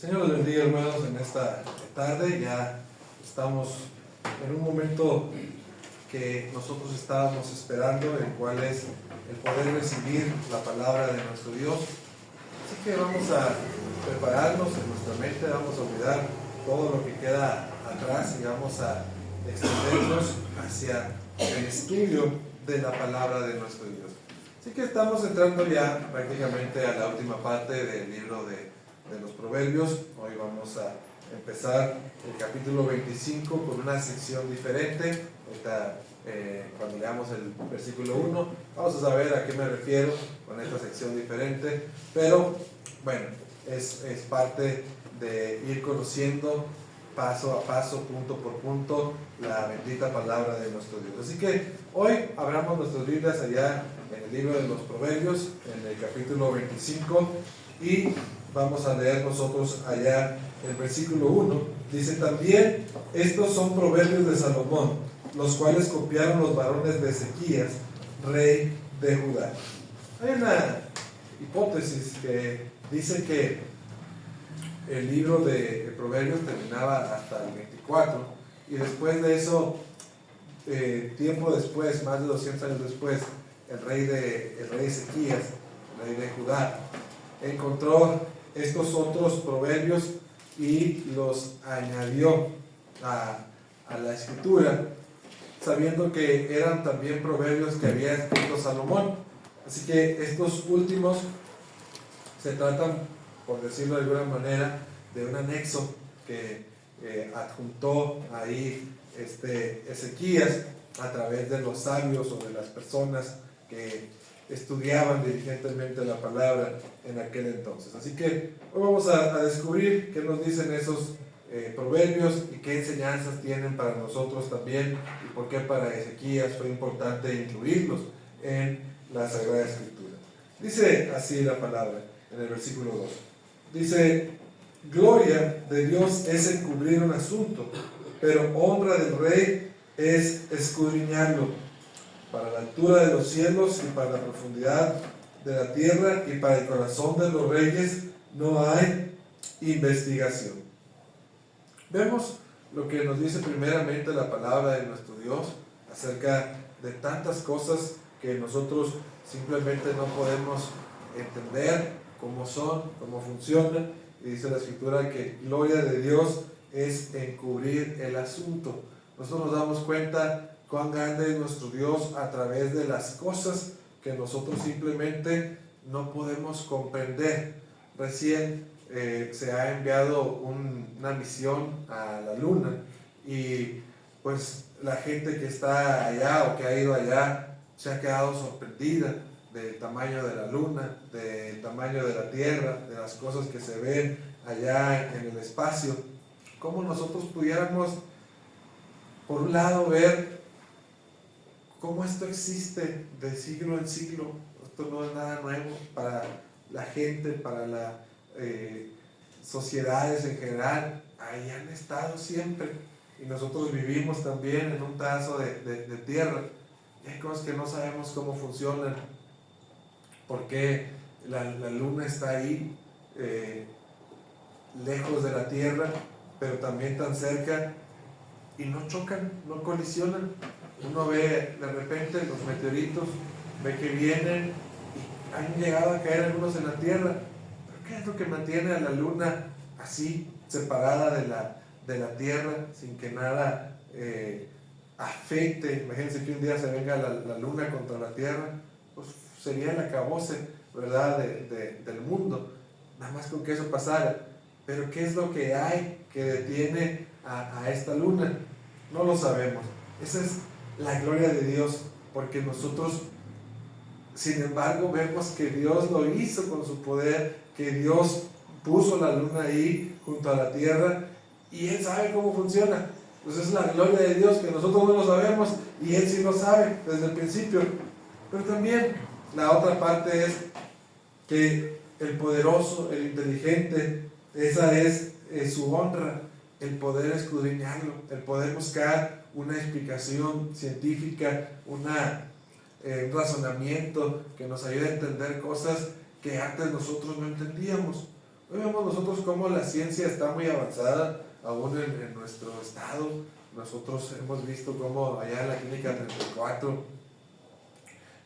Señor les bendiga, hermanos, en esta tarde. Ya estamos en un momento que nosotros estábamos esperando, el cual es el poder recibir la palabra de nuestro Dios. Así que vamos a prepararnos en nuestra mente, vamos a olvidar todo lo que queda atrás y vamos a extendernos hacia el estudio de la palabra de nuestro Dios. Así que estamos entrando ya prácticamente a la última parte del libro de los Proverbios. Hoy vamos a empezar el capítulo 25 con una sección diferente. Ahorita, cuando leamos el versículo 1, vamos a saber a qué me refiero con esta sección diferente. Pero bueno, es parte de ir conociendo paso a paso, punto por punto, la bendita palabra de nuestro Dios. Así que hoy abramos nuestras Biblias allá en el libro de los Proverbios, en el capítulo 25, y vamos a leer nosotros allá el versículo 1. Dice: también estos son proverbios de Salomón, los cuales copiaron los varones de Ezequías, rey de Judá. Hay una hipótesis que dice que el libro de Proverbios terminaba hasta el 24, y después de eso, tiempo después, más de 200 años después, el rey Ezequías, rey de Judá, encontró estos otros proverbios y los añadió a la escritura, sabiendo que eran también proverbios que había escrito Salomón. Así que estos últimos se tratan, por decirlo de alguna manera, de un anexo que adjuntó ahí Ezequías a través de los sabios o de las personas que estudiaban diligentemente la palabra en aquel entonces. Así que hoy vamos a descubrir qué nos dicen esos proverbios y qué enseñanzas tienen para nosotros también, y por qué para Ezequías fue importante incluirlos en la Sagrada Escritura. Dice así la palabra en el versículo 2. Dice: gloria de Dios es encubrir un asunto, pero honra del rey es escudriñarlo. Para la altura de los cielos y para la profundidad de la tierra y para el corazón de los reyes no hay investigación. Vemos lo que nos dice primeramente la palabra de nuestro Dios acerca de tantas cosas que nosotros simplemente no podemos entender cómo son, cómo funcionan. Y dice la Escritura que gloria de Dios es encubrir el asunto. Nosotros nos damos cuenta cuán grande es nuestro Dios a través de las cosas que nosotros simplemente no podemos comprender. Recién se ha enviado una misión a la luna, y pues la gente que está allá o que ha ido allá se ha quedado sorprendida del tamaño de la luna, del tamaño de la tierra, de las cosas que se ven allá en el espacio. Cómo nosotros pudiéramos, por un lado, ver cómo esto existe de siglo en siglo. Esto no es nada nuevo para la gente, para las sociedades en general. Ahí han estado siempre, y nosotros vivimos también en un pedazo de tierra, y hay cosas que no sabemos cómo funcionan, por qué la luna está ahí, lejos de la tierra, pero también tan cerca, y no chocan, no colisionan. Uno ve de repente los meteoritos, ve que vienen y han llegado a caer algunos en la tierra. ¿Pero qué es lo que mantiene a la luna así, separada de la tierra, sin que nada afecte? Imagínense que un día se venga la luna contra la tierra, pues sería el acabose, ¿verdad?, del mundo, nada más con que eso pasara. Pero ¿qué es lo que hay que detiene a esta luna? No lo sabemos. Esa es la gloria de Dios, porque nosotros, sin embargo, vemos que Dios lo hizo con su poder, que Dios puso la luna ahí junto a la tierra, y Él sabe cómo funciona. Entonces es la gloria de Dios, que nosotros no lo sabemos y Él sí lo sabe desde el principio. Pero también la otra parte es que el poderoso, el inteligente, esa es su honra, el poder escudriñarlo, el poder buscar una explicación científica, un razonamiento que nos ayude a entender cosas que antes nosotros no entendíamos. Hoy vemos nosotros cómo la ciencia está muy avanzada, aún en nuestro estado. Nosotros hemos visto cómo allá en la Clínica 34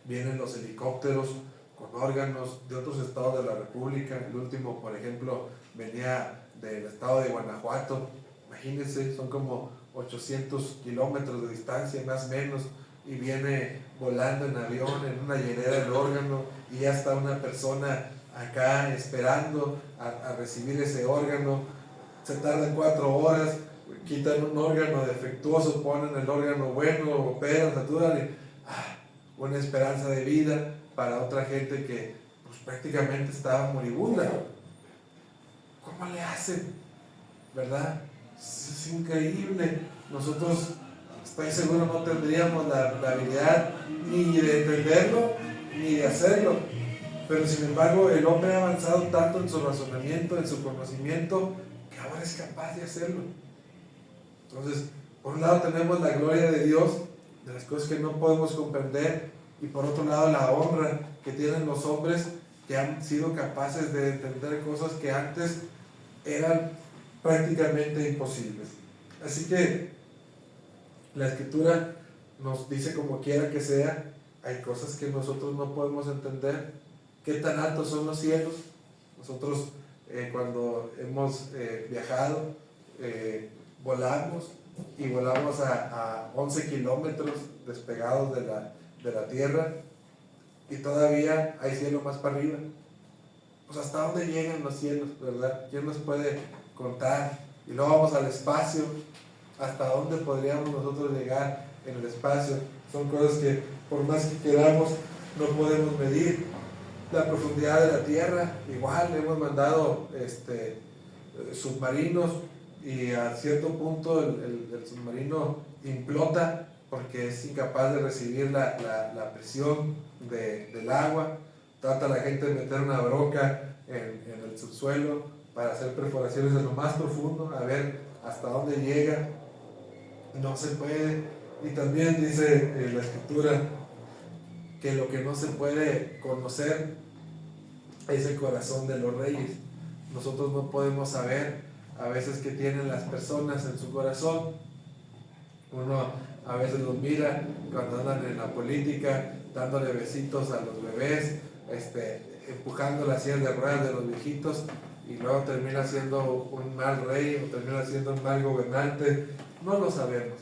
vienen los helicópteros con órganos de otros estados de la República. El último, por ejemplo, venía del estado de Guanajuato. Imagínense, son como 800 kilómetros de distancia, más o menos, y viene volando en avión, en una hielera el órgano, y ya está una persona acá esperando a recibir ese órgano. Se tarda 4 horas, quitan un órgano defectuoso, ponen el órgano bueno, operan, saturan, y una esperanza de vida para otra gente que pues, prácticamente estaba moribunda. ¿Cómo le hacen? ¿Verdad? Es increíble. Nosotros, estoy seguro, no tendríamos la habilidad ni de entenderlo ni de hacerlo. Pero sin embargo, el hombre ha avanzado tanto en su razonamiento, en su conocimiento, que ahora es capaz de hacerlo. Entonces, por un lado tenemos la gloria de Dios, de las cosas que no podemos comprender, y por otro lado la honra que tienen los hombres que han sido capaces de entender cosas que antes eran prácticamente imposibles. Así que la Escritura nos dice, como quiera que sea, hay cosas que nosotros no podemos entender. ¿Qué tan altos son los cielos? Nosotros cuando hemos viajado, volamos y volamos a 11 kilómetros despegados de la tierra, y todavía hay cielo más para arriba. Pues hasta dónde llegan los cielos, ¿verdad? ¿Quién nos puede contar? Y luego vamos al espacio. ¿Hasta dónde podríamos nosotros llegar en el espacio? Son cosas que por más que queramos no podemos medir. La profundidad de la tierra, igual hemos mandado submarinos, y a cierto punto el submarino implota porque es incapaz de recibir la presión del agua. Trata la gente de meter una broca en el subsuelo para hacer perforaciones en lo más profundo, a ver hasta dónde llega. No se puede. Y también dice la Escritura que lo que no se puede conocer es el corazón de los reyes. Nosotros no podemos saber a veces qué tienen las personas en su corazón. Uno a veces los mira cuando andan en la política, dándole besitos a los bebés, empujando las sillas de ruedas de los viejitos, y luego termina siendo un mal rey o termina siendo un mal gobernante. No lo sabemos.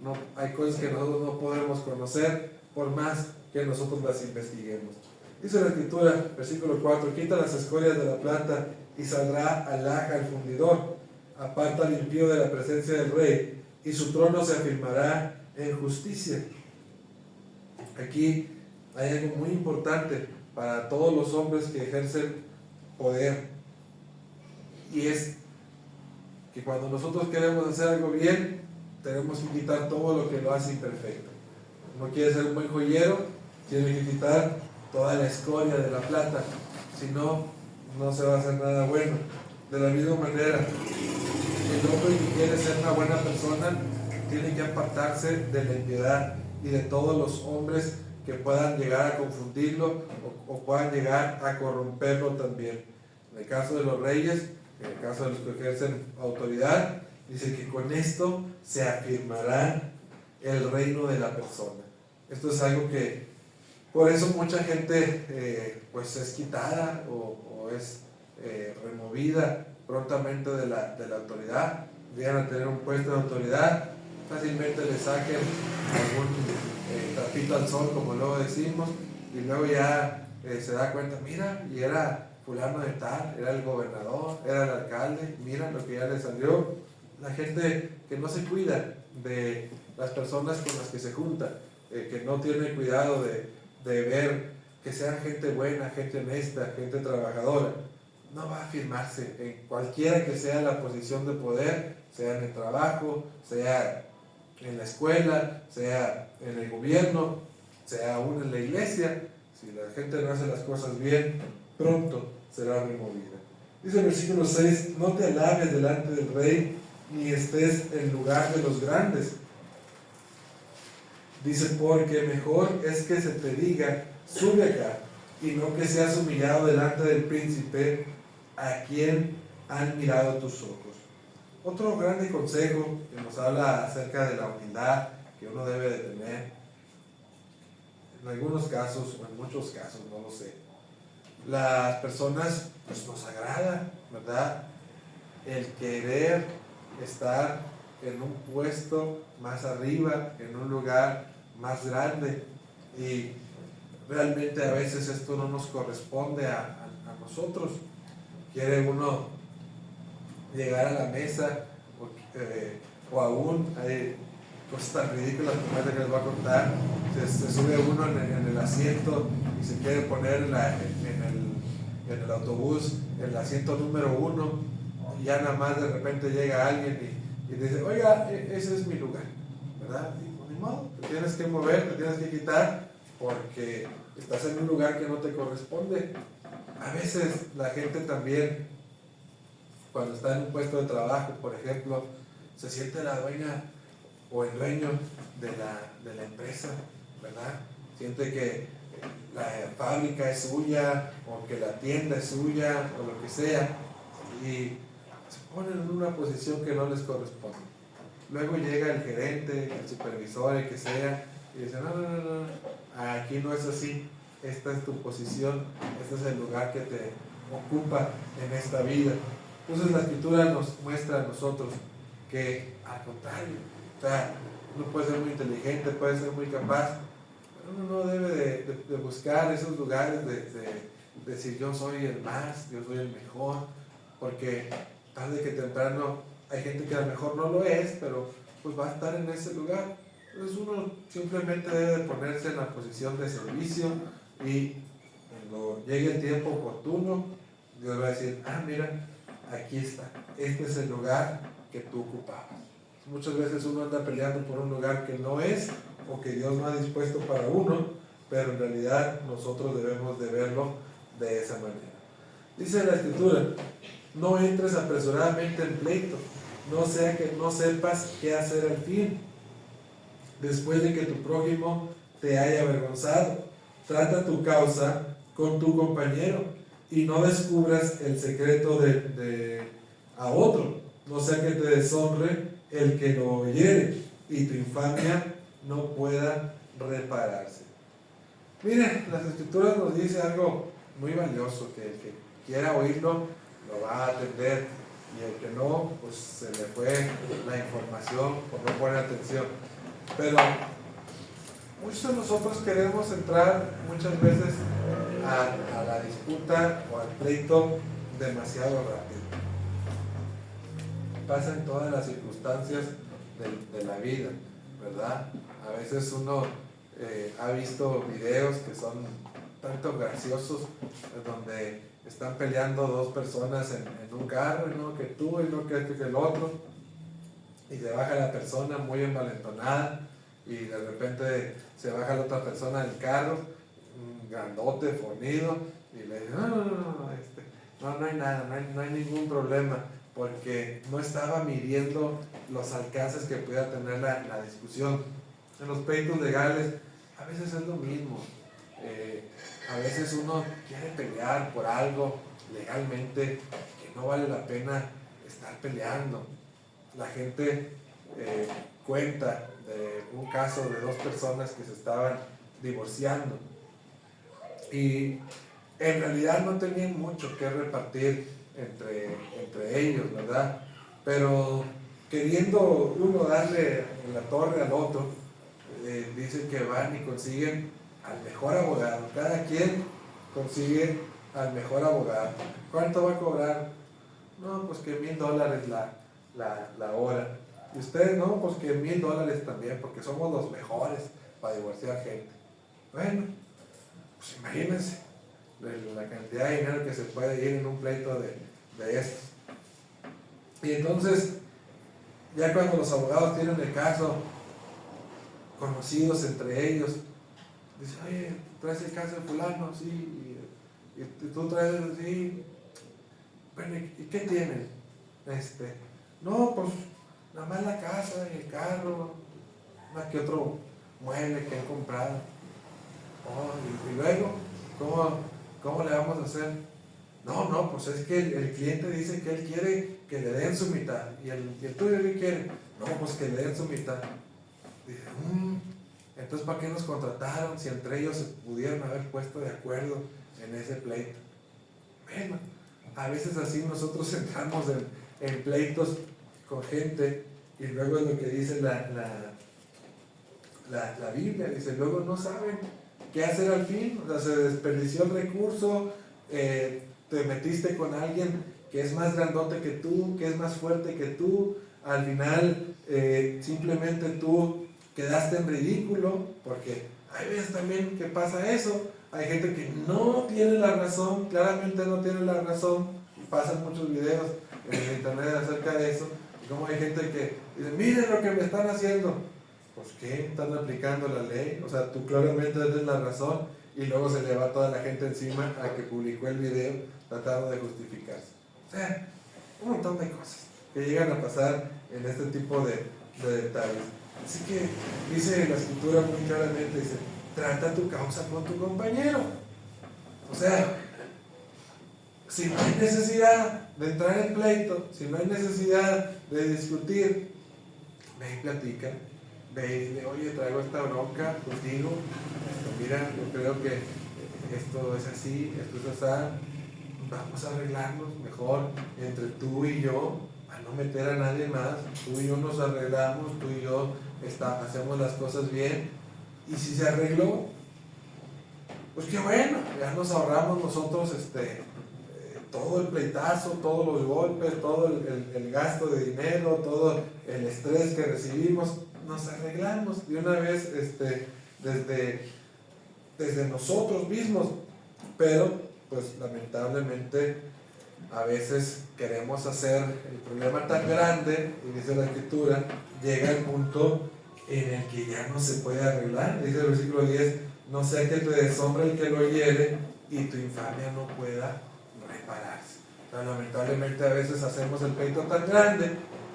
No, hay cosas que nosotros no podemos conocer por más que nosotros las investiguemos. Dice la Escritura, versículo 4, quita las escorias de la plata y saldrá alhaja al fundidor. Aparta al impío de la presencia del rey, y su trono se afirmará en justicia. Aquí hay algo muy importante para todos los hombres que ejercen poder, y es que cuando nosotros queremos hacer algo bien, tenemos que quitar todo lo que lo hace imperfecto. Uno quiere ser un buen joyero, tiene que quitar toda la escoria de la plata, si no, no se va a hacer nada bueno. De la misma manera, el hombre que quiere ser una buena persona tiene que apartarse de la impiedad y de todos los hombres que puedan llegar a confundirlo o puedan llegar a corromperlo también. En el caso de los reyes, en el caso de los que ejercen autoridad, dice que con esto se afirmará el reino de la persona. Esto es algo que, por eso mucha gente pues es quitada o es removida prontamente de la autoridad. Llegan a tener un puesto de autoridad, fácilmente le saquen algún trapito al sol, como luego decimos, y luego ya se da cuenta, mira, y era fulano de tal, era el gobernador, era el alcalde, mira lo que ya le salió. La gente que no se cuida de las personas con las que se junta, que no tiene cuidado de ver que sean gente buena, gente honesta, gente trabajadora, no va a afirmarse en cualquiera que sea la posición de poder, sea en el trabajo, sea en la escuela, sea en el gobierno, sea aún en la iglesia. Si la gente no hace las cosas bien, pronto será removida. Dice el versículo 6, no te alabes delante del rey, ni estés en lugar de los grandes. Dice, porque mejor es que se te diga, sube acá, y no que seas humillado delante del príncipe, a quién han mirado tus ojos. Otro grande consejo que nos habla acerca de la humildad que uno debe de tener, en algunos casos o en muchos casos, no lo sé. Las personas, pues nos agrada, ¿verdad? El querer estar en un puesto más arriba, en un lugar más grande, y realmente a veces esto no nos corresponde a nosotros. Quiere uno llegar a la mesa o aún hay cosas tan ridículas como esta que les voy a contar. Se sube uno en el asiento y se quiere poner en el autobús en el asiento número 1, y ya nada más de repente llega alguien y dice, oiga, ese es mi lugar, ¿verdad? Y pues, ni modo, te tienes que mover, te tienes que quitar porque estás en un lugar que no te corresponde. A veces la gente también, cuando está en un puesto de trabajo, por ejemplo, se siente la dueña o el dueño de la empresa, ¿verdad? Siente que la fábrica es suya, o que la tienda es suya, o lo que sea, y se ponen en una posición que no les corresponde. Luego llega el gerente, el supervisor, el que sea, y dice, no, aquí no es así, esta es tu posición, este es el lugar que te ocupa en esta vida. Entonces la Escritura nos muestra a nosotros que al contrario, o sea, uno puede ser muy inteligente, puede ser muy capaz, pero uno no debe de buscar esos lugares de decir yo soy el más, yo soy el mejor, porque tarde que temprano hay gente que a lo mejor no lo es, pero pues va a estar en ese lugar. Entonces uno simplemente debe de ponerse en la posición de servicio, y cuando llegue el tiempo oportuno, Dios va a decir, mira, aquí está, este es el lugar que tú ocupabas. Muchas veces uno anda peleando por un lugar que no es, o que Dios no ha dispuesto para uno, pero en realidad nosotros debemos de verlo de esa manera. Dice la Escritura, no entres apresuradamente en pleito, no sea que no sepas qué hacer al fin, después de que tu prójimo te haya avergonzado. Trata tu causa con tu compañero y no descubras el secreto a otro, no sea que te deshonre el que lo oyere y tu infamia no pueda repararse. Miren, las Escrituras nos dice algo muy valioso, que el que quiera oírlo lo va a atender, y el que no, pues se le fue la información por no poner atención. Pero muchos de nosotros queremos entrar muchas veces a la disputa o al pleito demasiado rápido. Pasa en todas las circunstancias de la vida, ¿verdad? A veces uno ha visto videos que son tanto graciosos, donde están peleando dos personas en un carro, y no que tú, y no que este, que el otro, y se baja la persona muy envalentonada, y de repente se baja la otra persona del carro, un grandote, fornido, y le dice, no hay nada, no hay ningún problema, porque no estaba midiendo los alcances que pudiera tener la discusión. En los pleitos legales a veces es lo mismo. A veces uno quiere pelear por algo legalmente que no vale la pena estar peleando. La gente cuenta de un caso de dos personas que se estaban divorciando, y en realidad no tenían mucho que repartir entre ellos, ¿verdad? Pero queriendo uno darle en la torre al otro, dicen que van y consiguen al mejor abogado. Cada quien consigue al mejor abogado. ¿Cuánto va a cobrar? No, pues que $1,000 la hora. Y ustedes, no, pues que $1,000 también, porque somos los mejores para divorciar gente. Bueno, pues imagínense la cantidad de dinero que se puede ir en un pleito de estos. Y entonces, ya cuando los abogados tienen el caso, conocidos entre ellos, dicen, oye, ¿traes el caso de fulano? Sí, y tú traes el, sí. Bueno, ¿y qué tienen? No, pues nada más la casa y el carro, más que otro mueble que han comprado. Oh, y luego, ¿cómo le vamos a hacer? No, pues es que el cliente dice que él quiere que le den su mitad. ¿Y el tuyo qué quiere? No, pues que le den su mitad. Dice, entonces ¿para qué nos contrataron si entre ellos se pudieron haber puesto de acuerdo en ese pleito? Bueno, a veces así nosotros entramos en pleitos con gente y luego es lo que dice la Biblia, dice, luego no saben qué hacer al fin, o sea, se desperdició el recurso, te metiste con alguien que es más grandote que tú, que es más fuerte que tú, al final simplemente tú quedaste en ridículo, porque hay veces también que pasa eso, hay gente que no tiene la razón, claramente no tiene la razón, pasan muchos videos en el internet acerca de eso, y como hay gente que dice, miren lo que me están haciendo. Pues ¿qué? Están aplicando la ley, o sea, tú claramente tienes la razón y luego se le va toda la gente encima a que publicó el video tratando de justificarse. O sea, un montón de cosas que llegan a pasar en este tipo de detalles. Así que dice la escritura muy claramente, dice, trata tu causa con tu compañero. O sea, si no hay necesidad de entrar en pleito, si no hay necesidad de discutir, ve y platica. Ve y dile, oye, traigo esta bronca contigo, mira, yo creo que esto es así, esto es así, vamos a arreglarnos mejor entre tú y yo, a no meter a nadie más, tú y yo nos arreglamos, tú y yo hacemos las cosas bien, y si se arregló, pues qué bueno, ya nos ahorramos nosotros todo el pleitazo, todos los golpes, todo el gasto de dinero, todo el estrés que recibimos, nos arreglamos de una vez desde nosotros mismos, pero pues lamentablemente a veces queremos hacer el problema tan grande, y dice la escritura, llega el punto en el que ya no se puede arreglar, dice el versículo 10, no sea que te deshonre el que lo hiere y tu infamia no pueda repararse. Pero lamentablemente a veces hacemos el pleito tan grande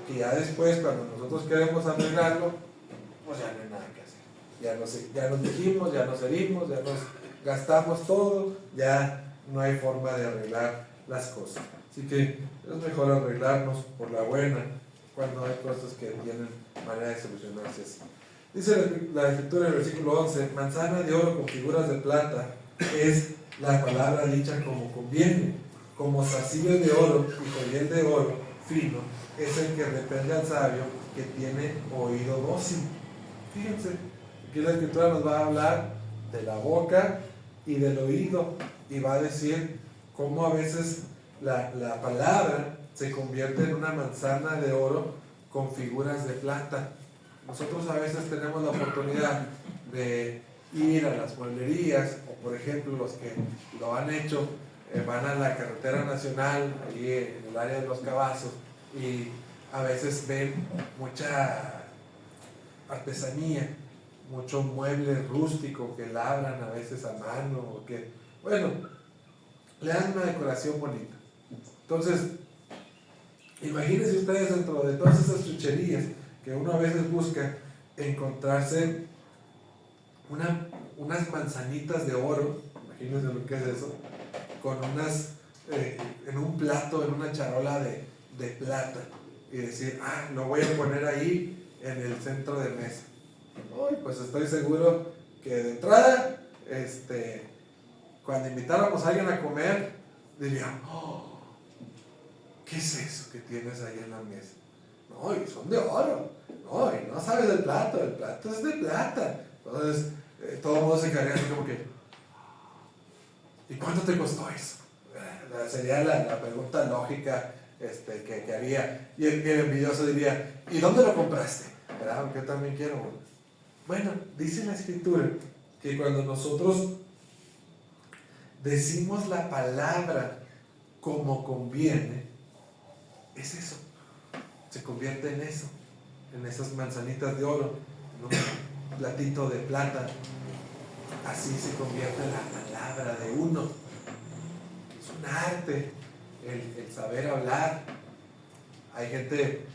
que ya después cuando nosotros queremos arreglarlo, pues ya no hay nada que hacer. Ya nos dijimos, ya nos herimos, ya nos gastamos todo, ya no hay forma de arreglar las cosas. Así que es mejor arreglarnos por la buena cuando hay cosas que tienen manera de solucionarse así. Dice la escritura en el versículo 11, manzana de oro con figuras de plata es la palabra dicha como conviene, como zarcillo de oro y joyel de oro fino es el que reprende al sabio que tiene oído dócil. Fíjense, aquí la escritura nos va a hablar de la boca y del oído y va a decir cómo a veces la palabra se convierte en una manzana de oro con figuras de plata. Nosotros a veces tenemos la oportunidad de ir a las mueblerías, o por ejemplo los que lo han hecho, van a la carretera nacional, allí en el área de Los Cabazos, y a veces ven mucha artesanía, mucho mueble rústico que labran a veces a mano, o que, bueno, le dan una decoración bonita. Entonces, imagínense ustedes dentro de todas esas chucherías que uno a veces busca encontrarse unas manzanitas de oro, imagínense lo que es eso, con unas, en un plato, en una charola de plata, y decir, lo voy a poner ahí en el centro de mesa. Uy, pues estoy seguro que de entrada, cuando invitáramos a alguien a comer, dirían, ¿qué es eso que tienes ahí en la mesa? No, y son de oro. No, y no sabes del plato, el plato es de plata. Entonces, todo el mundo se quedaría así como que, ¿y cuánto te costó eso? Sería la pregunta lógica que haría. Y el envidioso diría, ¿y dónde lo compraste? ¿Verdad? Aunque yo también quiero uno. Bueno, dice la escritura que cuando nosotros decimos la palabra como conviene, es eso. Se convierte en eso, en esas manzanitas de oro, en un platito de plata. Así se convierte la palabra de uno. Es un arte el saber hablar. Hay gente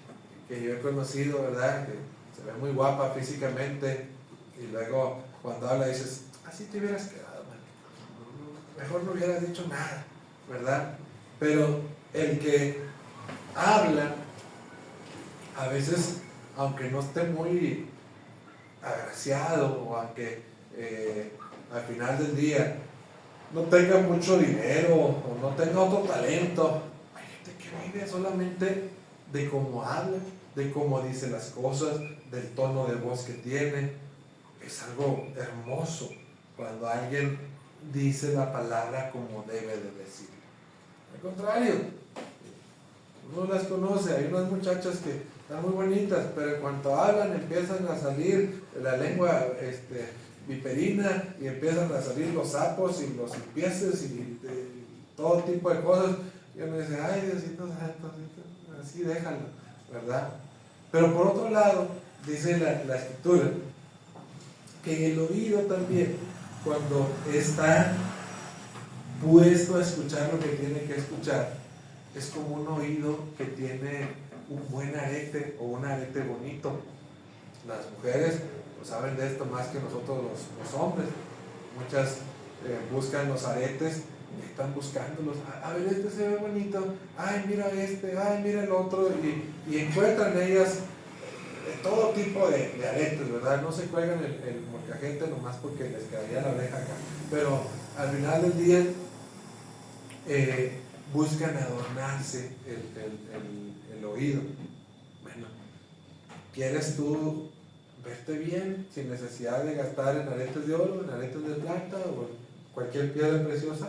que yo he conocido, ¿verdad?, que se ve muy guapa físicamente y luego cuando habla dices, así te hubieras quedado, man. Mejor no hubieras dicho nada, ¿verdad? Pero el que habla, a veces, aunque no esté muy agraciado o aunque al final del día no tenga mucho dinero o no tenga otro talento, hay gente que vive solamente de cómo habla, de cómo dice las cosas, del tono de voz que tiene. Es algo hermoso cuando alguien dice la palabra como debe de decir. Al contrario, uno las conoce, hay unas muchachas que están muy bonitas, pero en cuanto hablan empiezan a salir la lengua viperina y empiezan a salir los sapos y los impieces y todo tipo de cosas. Y uno dice, ay Diosito santo, así déjalo, ¿verdad? Pero por otro lado, dice la escritura, que el oído también, cuando está puesto a escuchar lo que tiene que escuchar, es como un oído que tiene un buen arete o un arete bonito. Las mujeres pues, saben de esto más que nosotros los hombres. Muchas buscan los aretes y están buscándolos. A ver, este se ve bonito. Ay, mira este. Ay, mira el otro. Y encuentran ellas todo tipo de aretes, ¿verdad? No se cuelgan el molcajete nomás porque les quedaría la oreja acá. Pero al final del día buscan adornarse el oído. Bueno, ¿quieres tú verte bien sin necesidad de gastar en aretes de oro, en aretes de plata o en cualquier piedra preciosa?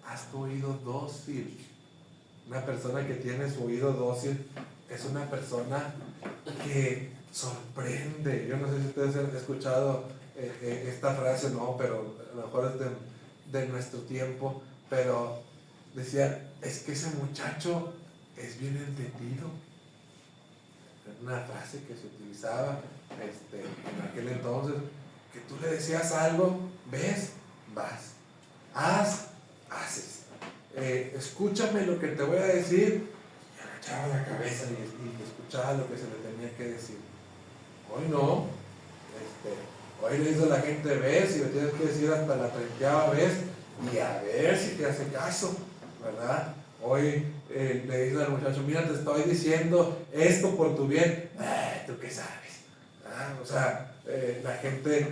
Haz tu oído dócil. Una persona que tiene su oído dócil es una persona que sorprende. Yo no sé si ustedes han escuchado esta frase, no, pero a lo mejor es de nuestro tiempo, pero decía, es que ese muchacho es bien entendido. Era una frase que se utilizaba en aquel entonces, que tú le decías algo, ves, vas, haz, haces. Escúchame lo que te voy a decir, y agachaba la cabeza y escuchaba lo que se le tenía que decir. Hoy no, hoy le dice a la gente ves y le tienes que decir hasta la 30ª vez y a ver si te hace caso, ¿verdad? Hoy le dice al muchacho, mira, te estoy diciendo esto por tu bien. ¿Tú qué sabes? O sea, la gente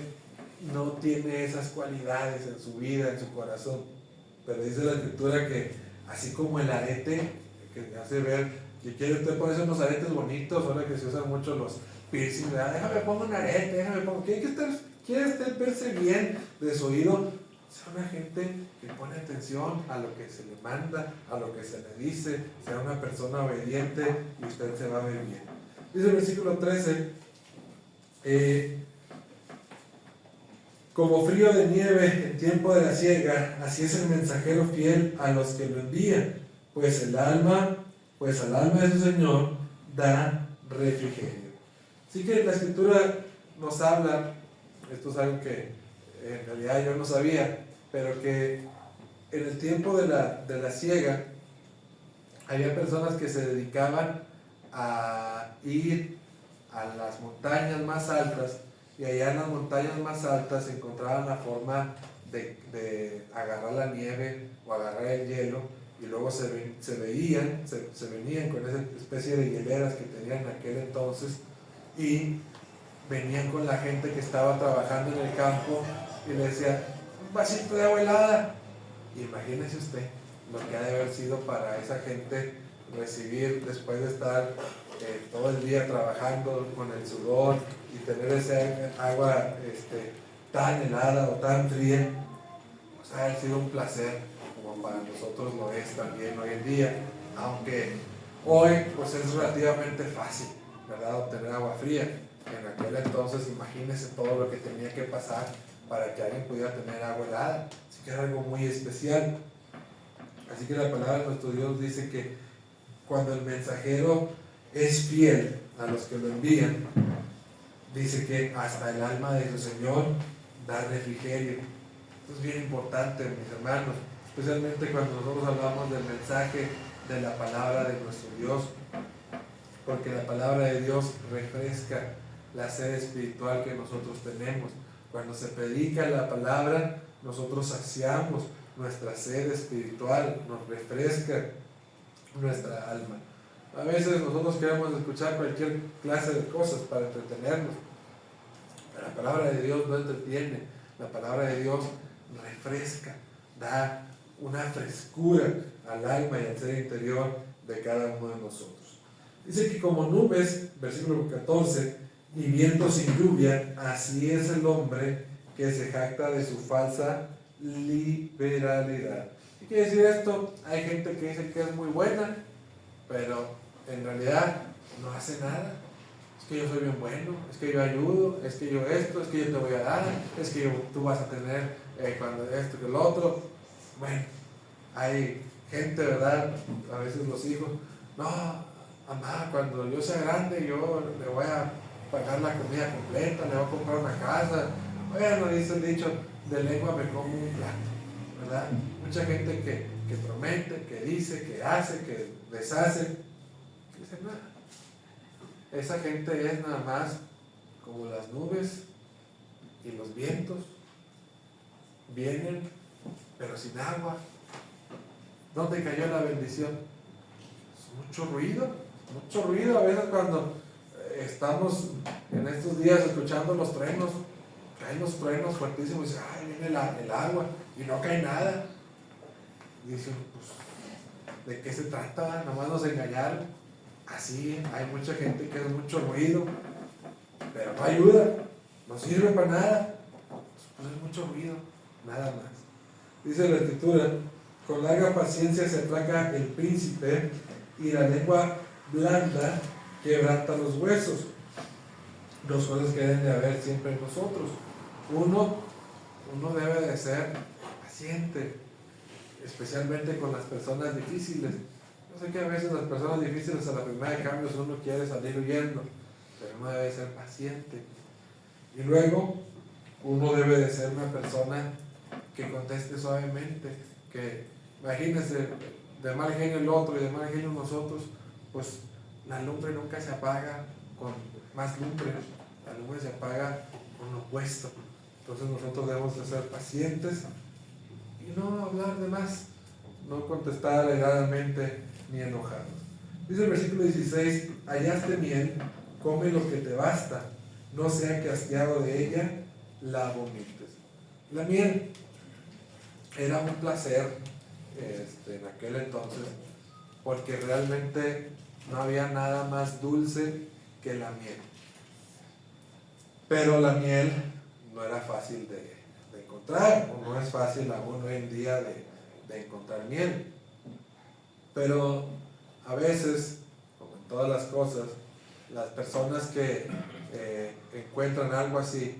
no tiene esas cualidades en su vida, en su corazón. Pero dice la escritura que así como el arete, que hace ver, que quiere usted ponerse unos aretes bonitos, ahora que se usan mucho los piercings, déjame pongo un arete, déjame pongo, quiere usted verse bien de su oído. Sea una gente que pone atención a lo que se le manda, a lo que se le dice, sea una persona obediente y usted se va a ver bien. Dice el versículo 13, como frío de nieve en tiempo de la siega, así es el mensajero fiel a los que lo envían, pues al alma de su Señor da refrigerio. Así que la escritura nos habla, esto es algo que en realidad yo no sabía, pero que en el tiempo de la siega había personas que se dedicaban a ir a las montañas más altas y allá en las montañas más altas encontraban la forma de agarrar la nieve o agarrar el hielo y luego se venían con esa especie de hieleras que tenían en aquel entonces y venían con la gente que estaba trabajando en el campo y le decían, un vasito de agua helada. Imagínese usted lo que ha de haber sido para esa gente recibir después de estar todo el día trabajando con el sudor y tener ese agua tan helada o tan fría. O sea, ha sido un placer, como para nosotros lo es también hoy en día, aunque hoy pues es relativamente fácil, ¿verdad?, obtener agua fría. En aquel entonces imagínense todo lo que tenía que pasar para que alguien pudiera tener agua helada, así que era algo muy especial. Así que la palabra de nuestro Dios dice que cuando el mensajero es fiel a los que lo envían, dice que hasta el alma de su Señor da refrigerio. Esto es bien importante, mis hermanos, especialmente cuando nosotros hablamos del mensaje de la palabra de nuestro Dios, porque la palabra de Dios refresca la sed espiritual que nosotros tenemos. Cuando se predica la palabra, nosotros saciamos nuestra sed espiritual, nos refresca nuestra alma. A veces nosotros queremos escuchar cualquier clase de cosas para entretenernos, pero la palabra de Dios no entretiene, la palabra de Dios refresca, da una frescura al alma y al ser interior de cada uno de nosotros. Dice que como nubes, versículo 14, y viento sin lluvia, así es el hombre que se jacta de su falsa liberalidad. ¿Qué quiere decir esto? Hay gente que dice que es muy buena, pero en realidad no hace nada. Es que yo soy bien bueno, es que yo ayudo, es que yo esto, es que yo te voy a dar, es que tú vas a tener cuando esto que el otro. Bueno, hay gente, ¿verdad? A veces los hijos, no, mamá, cuando yo sea grande yo le voy a pagar la comida completa, le voy a comprar una casa. Bueno, dice el dicho, de lengua me como un plato, ¿verdad? Mucha gente que promete, que dice, que hace, que deshace, que dice nada. Esa gente es nada más como las nubes y los vientos. Vienen, pero sin agua. ¿Dónde cayó la bendición? Mucho ruido. A veces cuando estamos en estos días escuchando los truenos, caen los truenos fuertísimos y dicen, ay, viene el agua, y no cae nada. Y dicen, pues, ¿de qué se trata? Nomás nos engañaron. Así hay mucha gente que hace mucho ruido, pero no ayuda, no sirve para nada. Pues es mucho ruido, nada más. Dice la Escritura, con larga paciencia se aplaca el príncipe y la lengua blanda quebranta los huesos. Dos cosas que deben de haber siempre en nosotros. Uno debe de ser paciente, especialmente con las personas difíciles. Yo sé que a veces las personas difíciles a la primera de cambios uno quiere salir huyendo, pero uno debe ser paciente. Y luego, uno debe de ser una persona que conteste suavemente, que imagínense, de mal genio el otro y de mal genio nosotros, pues la lumbre nunca se apaga con más lumbre, la lumbre se apaga con lo opuesto. Entonces nosotros debemos de ser pacientes y no hablar de más, no contestar airadamente ni enojados. Dice el versículo 16, hallaste miel, come lo que te basta, no sea que asqueado de ella la vomites. La miel era un placer en aquel entonces, porque realmente no había nada más dulce que la miel. Pero la miel no era fácil de encontrar, o no es fácil aún hoy en día de encontrar miel. Pero a veces, como en todas las cosas, las personas que encuentran algo así,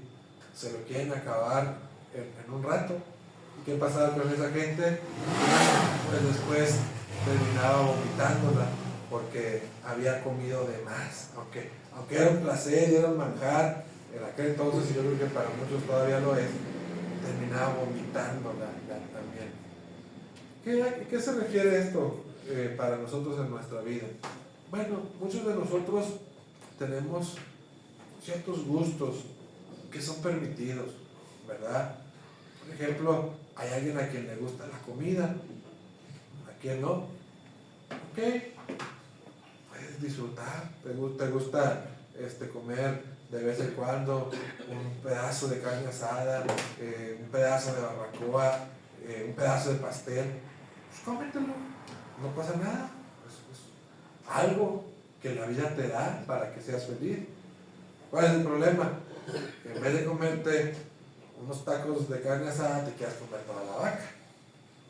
se lo quieren acabar en un rato. ¿Y qué pasaba con esa gente? Pues después terminaba vomitándola porque había comido de más, aunque era un placer y era un manjar en aquel entonces, y yo creo que para muchos todavía lo es, terminaba vomitándola también. ¿Qué se refiere esto para nosotros en nuestra vida? Bueno, muchos de nosotros tenemos ciertos gustos que son permitidos, ¿verdad? Por ejemplo, hay alguien a quien le gusta la comida, a quien no. Ok, puedes disfrutar, te gusta comer de vez en cuando un pedazo de carne asada, un pedazo de barbacoa, un pedazo de pastel, pues cómetelo, no pasa nada, es algo que la vida te da para que seas feliz. ¿Cuál es el problema? Que en vez de comerte unos tacos de carne asada, te quieras comer toda la vaca,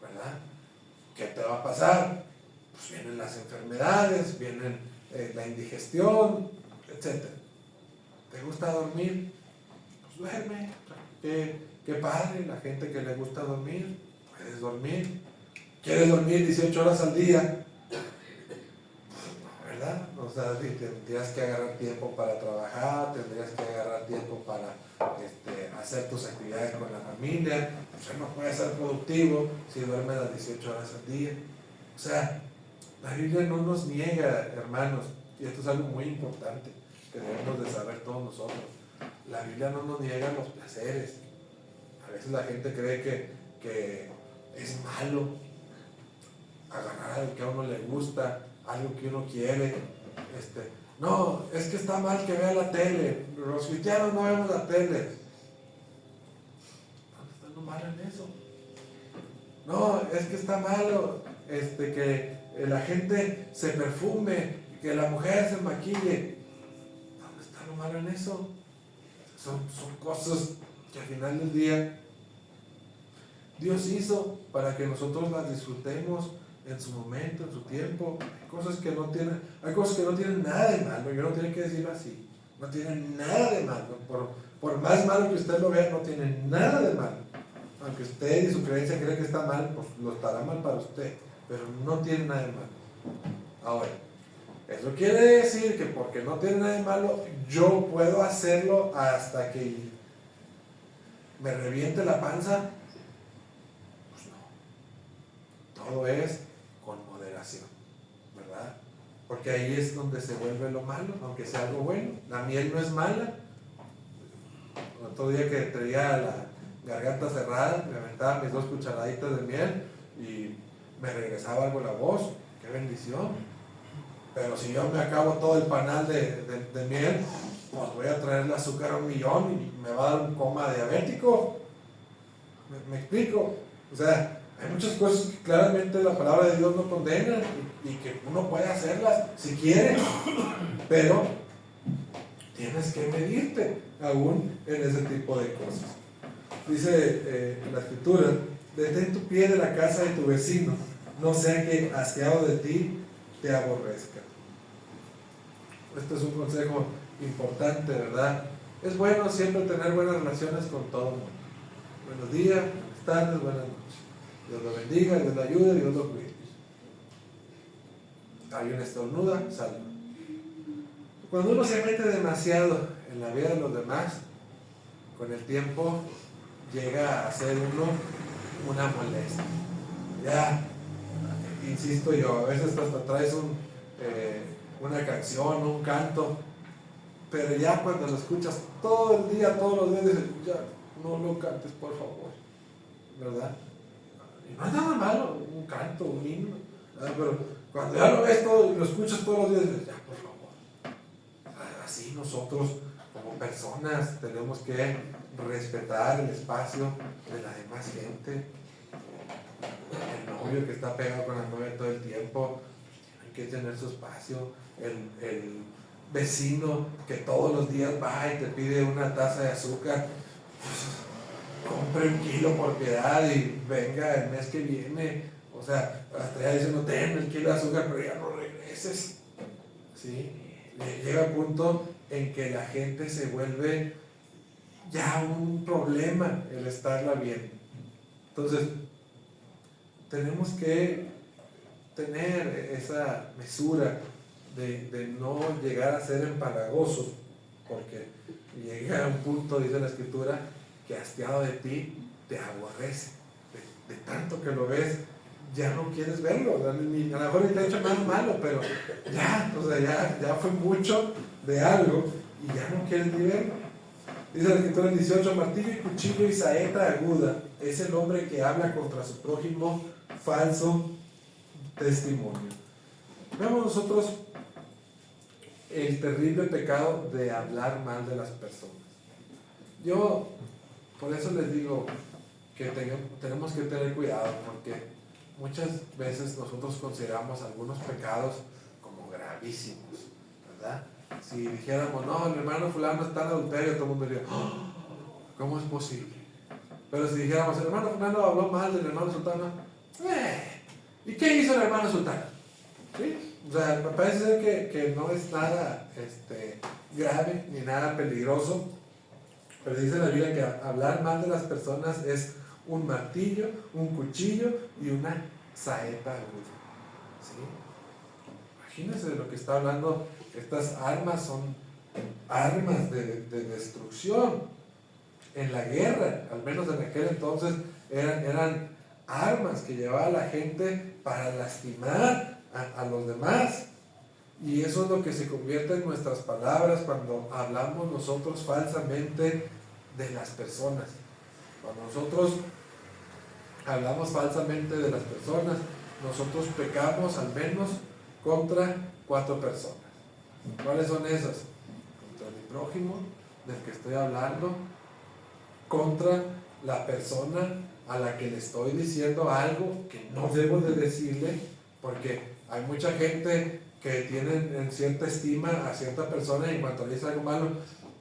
¿verdad? ¿Qué te va a pasar? Pues vienen las enfermedades, vienen la indigestión, etc. ¿Te gusta dormir? Pues duerme. Qué padre, la gente que le gusta dormir, puedes dormir. ¿Quieres dormir 18 horas al día? ¿Verdad? O sea, tendrías que agarrar tiempo para trabajar, tendrías que agarrar tiempo para hacer tus actividades con la familia. O sea, no puedes ser productivo si duermes las 18 horas al día. O sea, la Biblia no nos niega, hermanos, y esto es algo muy importante que debemos de saber todos nosotros. La Biblia no nos niega los placeres. A veces la gente cree que es malo agarrar algo que a uno le gusta, algo que uno quiere. No, es que está mal que vea la tele. Los cristianos no vemos la tele. ¿Dónde está lo malo en eso? No, es que está malo que la gente se perfume, que la mujer se maquille. ¿Dónde está lo malo en eso? Son cosas que al final del día Dios hizo para que nosotros las disfrutemos en su momento, en su tiempo. Hay cosas que no tienen nada de malo. Yo no tengo que decirlo así. No tienen nada de malo. Por más malo que usted lo vea, no tiene nada de malo. Aunque usted y su creencia creen que está mal, pues lo estará mal para usted. Pero no tiene nada de malo. Ahora, eso quiere decir que porque no tiene nada de malo, yo puedo hacerlo hasta que me reviente la panza. Pues no. Todo es con moderación, ¿verdad? Porque ahí es donde se vuelve lo malo, aunque sea algo bueno. La miel no es mala. Otro día que traía la garganta cerrada, me aventaba mis 2 cucharaditas de miel y me regresaba algo la voz. ¡Qué bendición! Pero si yo me acabo todo el panal de miel, pues voy a traer el azúcar a 1,000,000 y me va a dar un coma diabético. ¿Me explico? O sea, hay muchas cosas que claramente la palabra de Dios no condena y que uno puede hacerlas si quiere, pero tienes que medirte aún en ese tipo de cosas. Dice la escritura: detén tu pie de la casa de tu vecino, no sea que asqueado de ti te aborrezca. Este es un consejo importante, ¿verdad? Es bueno siempre tener buenas relaciones con todo el mundo. Buenos días, buenas tardes, buenas noches. Dios lo bendiga, Dios lo ayude, Dios lo cuide. Hay una estornuda, salva. Cuando uno se mete demasiado en la vida de los demás, con el tiempo llega a ser uno una molestia. Ya, insisto yo, a veces hasta traes una canción, un canto, pero ya cuando lo escuchas todo el día, todos los días, dices, ya, no lo cantes, por favor, ¿verdad? Y no es nada malo, un canto, un himno, ¿verdad? Pero cuando ya lo ves todo y lo escuchas todos los días, dices, ya, por favor. Así nosotros, como personas, tenemos que respetar el espacio de la demás gente. El novio que está pegado con la novia todo el tiempo, tiene que tener su espacio. El vecino que todos los días va y te pide una taza de azúcar, pues, compre 1 kilo por piedad y venga el mes que viene. O sea, hasta ya dicen, no ten el kilo de azúcar, pero ya no regreses. ¿Sí? Llega un punto en que la gente se vuelve ya un problema el estarla viendo. Entonces, tenemos que tener esa mesura de no llegar a ser empalagosos, porque llega a un punto, dice la escritura, que hastiado de ti te aborrece. De tanto que lo ves, ya no quieres verlo. A lo mejor te ha hecho más malo, pero ya, o sea, ya fue mucho de algo y ya no quieres ni verlo. Dice la escritura en 18: martillo y cuchillo y saeta aguda es el hombre que habla contra su prójimo falso testimonio. Vemos nosotros el terrible pecado de hablar mal de las personas. Yo por eso les digo que tenemos que tener cuidado, porque muchas veces nosotros consideramos algunos pecados como gravísimos, ¿verdad? Si dijéramos, no, el hermano fulano está en adulterio, todo el mundo diría, oh, ¿cómo es posible? Pero si dijéramos, el hermano fulano habló mal del hermano sultano, ¿y qué hizo el hermano sultano? ¿Sí? O sea, me parece ser que no es nada grave ni nada peligroso, pero dice la Biblia que hablar mal de las personas es un martillo, un cuchillo y una saeta aguda. ¿Sí? Imagínense de lo que está hablando. Estas armas son armas de destrucción. En la guerra, al menos en aquel entonces, eran armas que llevaba la gente para lastimar a los demás. Y eso es lo que se convierte en nuestras palabras cuando hablamos nosotros falsamente de las personas. Cuando nosotros hablamos falsamente de las personas. Nosotros pecamos al menos contra 4 personas. ¿Cuáles son esas? Contra mi prójimo, del que estoy hablando, contra la persona a la que le estoy diciendo algo que no debo de decirle, porque hay mucha gente que tiene en cierta estima a cierta persona y en cuanto le dice algo malo,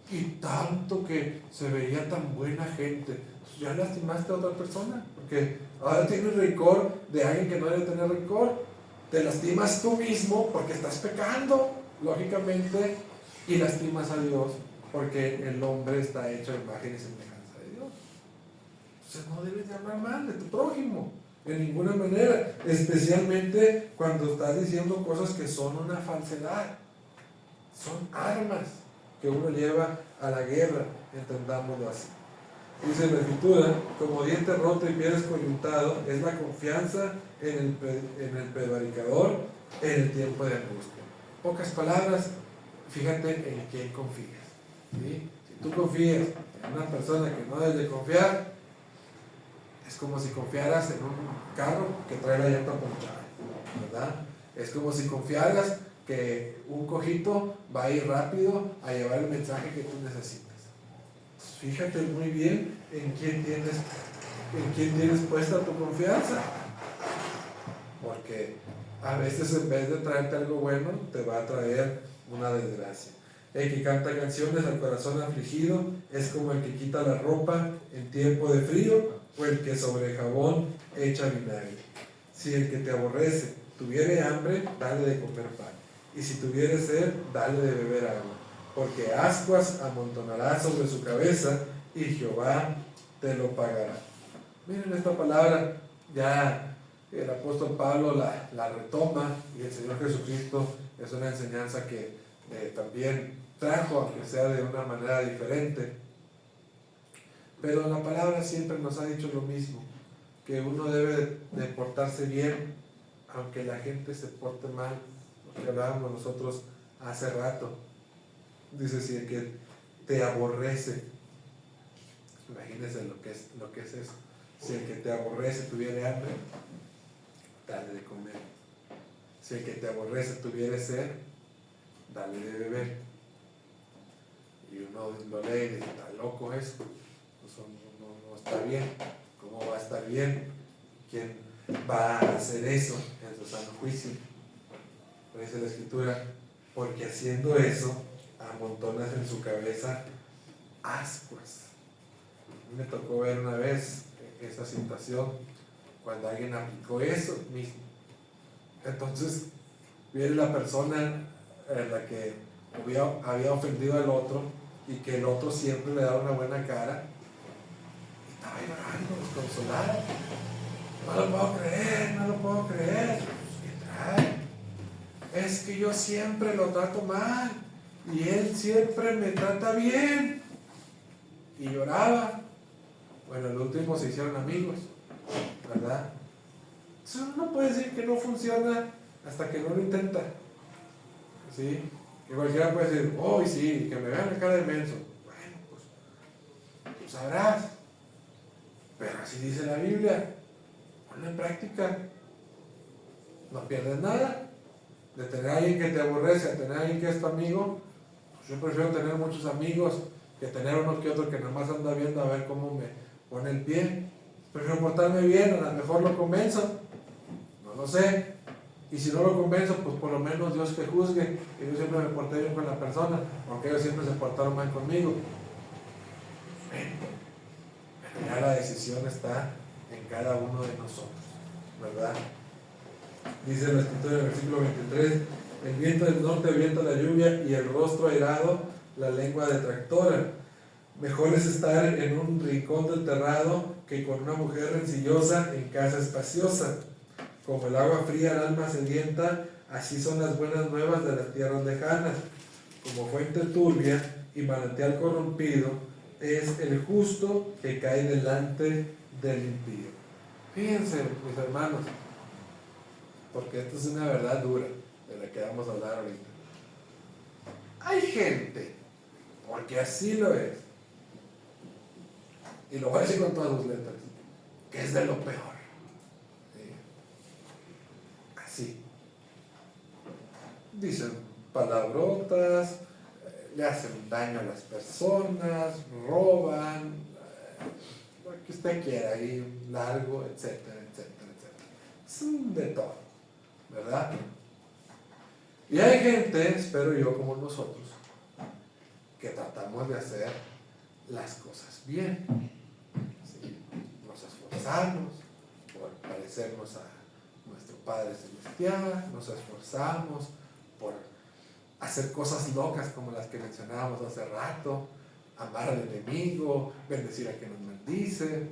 y tanto que se veía tan buena gente, pues ya lastimaste a otra persona, porque ahora tienes rencor de alguien que no debe tener rencor, te lastimas tú mismo porque estás pecando, lógicamente, y lastimas a Dios porque el hombre está hecho a imagen y semejanza de Dios. Entonces no debes de hablar mal de tu prójimo, de ninguna manera, especialmente cuando estás diciendo cosas que son una falsedad, son armas que uno lleva a la guerra, entendámoslo así. Dice la Escritura, como diente roto y pie descoyuntado, es la confianza en el prevaricador en el tiempo de angustia. Pocas palabras, fíjate en quién confías, ¿sí? Si tú confías en una persona que no debes de confiar, es como si confiaras en un carro que trae la llanta ponchada, ¿verdad? Es como si confiaras que un cojito va a ir rápido a llevar el mensaje que tú necesitas. Fíjate muy bien en quién tienes puesta tu confianza, porque a veces en vez de traerte algo bueno, te va a traer una desgracia. El que canta canciones al corazón afligido es como el que quita la ropa en tiempo de frío o el que sobre jabón echa vinagre. Si el que te aborrece tuviere hambre, dale de comer pan, y si tuviere sed, dale de beber agua, porque ascuas amontonará sobre su cabeza y Jehová te lo pagará. Miren esta palabra, ya el apóstol Pablo la retoma, y el Señor Jesucristo es una enseñanza que también trajo, aunque sea de una manera diferente. Pero la palabra siempre nos ha dicho lo mismo, que uno debe de portarse bien, aunque la gente se porte mal, lo que hablábamos nosotros hace rato. Dice, si el que te aborrece, imagínense lo que es eso, si el que te aborrece tuviere hambre, dale de comer. Si el que te aborrece tuviere sed, dale de beber. Y uno lo lee y dice, está loco eso, pues no está bien. ¿Cómo va a estar bien? ¿Quién va a hacer eso en su sano juicio? Pero dice la Escritura, porque haciendo eso, amontonas en su cabeza ascuas. A mí me tocó ver una vez esa situación, cuando alguien aplicó eso mismo. Entonces, viene la persona la que había ofendido al otro y que el otro siempre le daba una buena cara, y estaba llorando, desconsolado. No lo puedo creer. ¿Qué trae? Es que yo siempre lo trato mal y él siempre me trata bien. Y lloraba. Bueno, el último se hicieron amigos, ¿verdad? Entonces uno puede decir que no funciona hasta que no lo intenta, ¿sí? Que cualquiera puede decir, oh, sí, que me vean la cara de menso. Bueno, pues tú sabrás. Pero así dice la Biblia. Ponlo en práctica. No pierdes nada. De tener a alguien que te aborrece a tener a alguien que es tu amigo, pues yo prefiero tener muchos amigos que tener uno que otro que nada más anda viendo a ver cómo me pone el pie. Prefiero portarme bien, a lo mejor lo convenzo, no lo sé. Y si no lo convenzo, pues por lo menos Dios que juzgue, que yo siempre me porté bien con la persona, aunque ellos siempre se portaron mal conmigo. Pero ya la decisión está en cada uno de nosotros, ¿verdad? Dice la Escritura en el versículo 23, el viento del norte avienta la lluvia y el rostro airado la lengua detractora. Mejor es estar en un rincón del terrado que con una mujer rencillosa en casa espaciosa. Como el agua fría al alma sedienta, así son las buenas nuevas de las tierras lejanas. Como fuente turbia y manantial corrompido, es el justo que cae delante del impío. Fíjense, mis hermanos, porque esto es una verdad dura de la que vamos a hablar ahorita. Hay gente, porque así lo es, y lo voy a decir con todas sus letras, que es de lo peor. así. Dicen palabrotas, le hacen daño a las personas, roban, lo que usted quiera, ahí largo, etcétera, etcétera, etcétera. Es un de todo, ¿verdad? Y hay gente, espero yo como nosotros, que tratamos de hacer las cosas bien. ¿Sí? Nos esforzamos por parecernos a nuestro Padre Celestial, nos esforzamos por hacer cosas locas como las que mencionábamos hace rato, amar al enemigo, bendecir a quien nos maldice,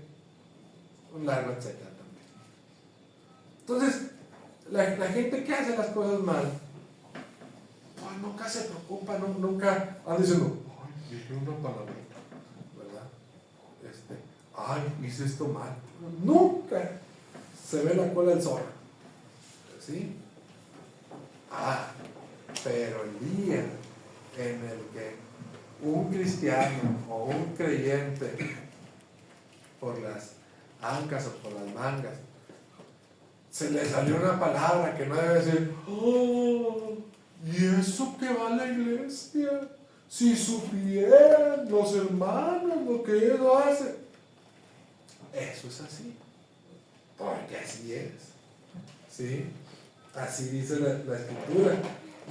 un largo etcétera también. Entonces, la gente que hace las cosas mal, pues nunca se preocupa, nunca anda diciendo, ay, dije una palabra, ¿verdad? Ay, hice esto mal. Nunca se ve la cola del zorro, ¿sí? Pero el día en el que un cristiano o un creyente, por las ancas o por las mangas, se le salió una palabra que no debe decir, oh, ¿y eso que va a la iglesia? Si supieran los hermanos lo que ellos hacen. Eso es así, porque así es, ¿sí? Así dice la Escritura.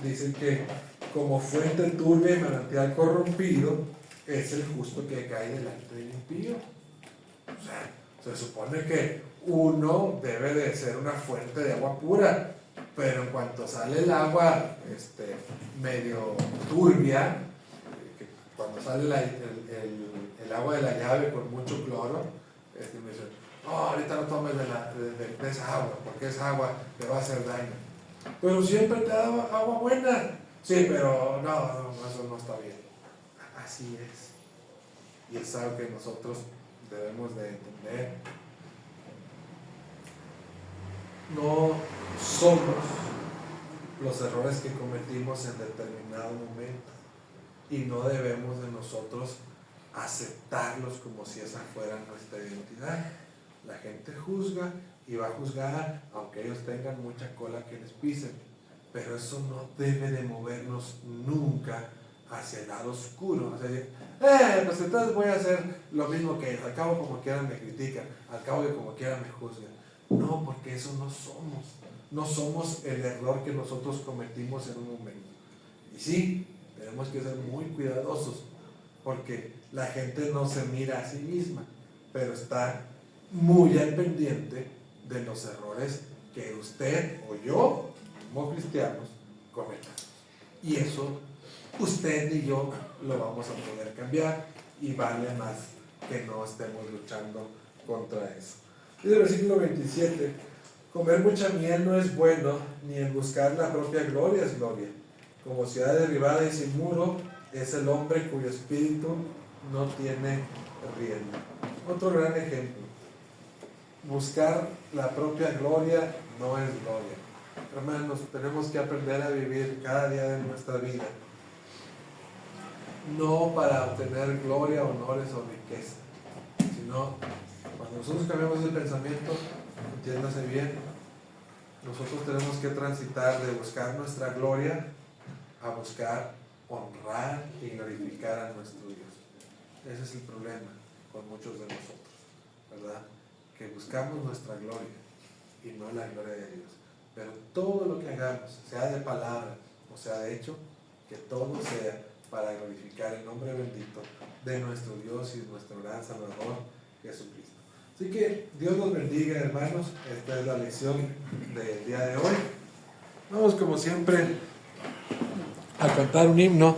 Dice que como fuente turbia y manantial corrompido es el justo que cae delante del impío. O sea, se supone que uno debe de ser una fuente de agua pura, pero en cuanto sale el agua medio turbia, que cuando sale el agua de la llave con mucho cloro, me dice, ahorita no tomes de esa agua, porque esa agua te va a hacer daño. Pero siempre te da agua buena. Sí, pero no, eso no está bien. Así es. Y es algo que nosotros debemos de entender. No somos los errores que cometimos en determinado momento. Y no debemos de nosotros aceptarlos como si esa fuera nuestra identidad. La gente juzga y va a juzgar aunque ellos tengan mucha cola que les pisen, pero eso no debe de movernos nunca hacia el lado oscuro. O sea, pues entonces voy a hacer lo mismo que ellos, al cabo como quieran me critican, al cabo que como quieran me juzgan. No, porque eso no somos el error que nosotros cometimos en un momento. Y sí, tenemos que ser muy cuidadosos, porque la gente no se mira a sí misma, pero está muy al pendiente de los errores que usted o yo, como cristianos, cometamos. Y eso usted y yo lo vamos a poder cambiar, y vale más que no estemos luchando contra eso. Dice el versículo 27, comer mucha miel no es bueno, ni en buscar la propia gloria es gloria. Como ciudad derribada y sin muro es el hombre cuyo espíritu no tiene rienda. Otro gran ejemplo. Buscar la propia gloria no es gloria. Hermanos, tenemos que aprender a vivir cada día de nuestra vida, no para obtener gloria, honores o riqueza, sino cuando nosotros cambiamos el pensamiento, entiéndase bien, nosotros tenemos que transitar de buscar nuestra gloria a buscar honrar y glorificar a nuestro Dios. Ese es el problema con muchos de nosotros, ¿verdad? Que buscamos nuestra gloria y no la gloria de Dios. Pero todo lo que hagamos, sea de palabra o sea de hecho, que todo sea para glorificar el nombre bendito de nuestro Dios y nuestro gran Salvador, Jesucristo. Así que Dios los bendiga, hermanos. Esta es la lección del día de hoy. Vamos como siempre a cantar un himno.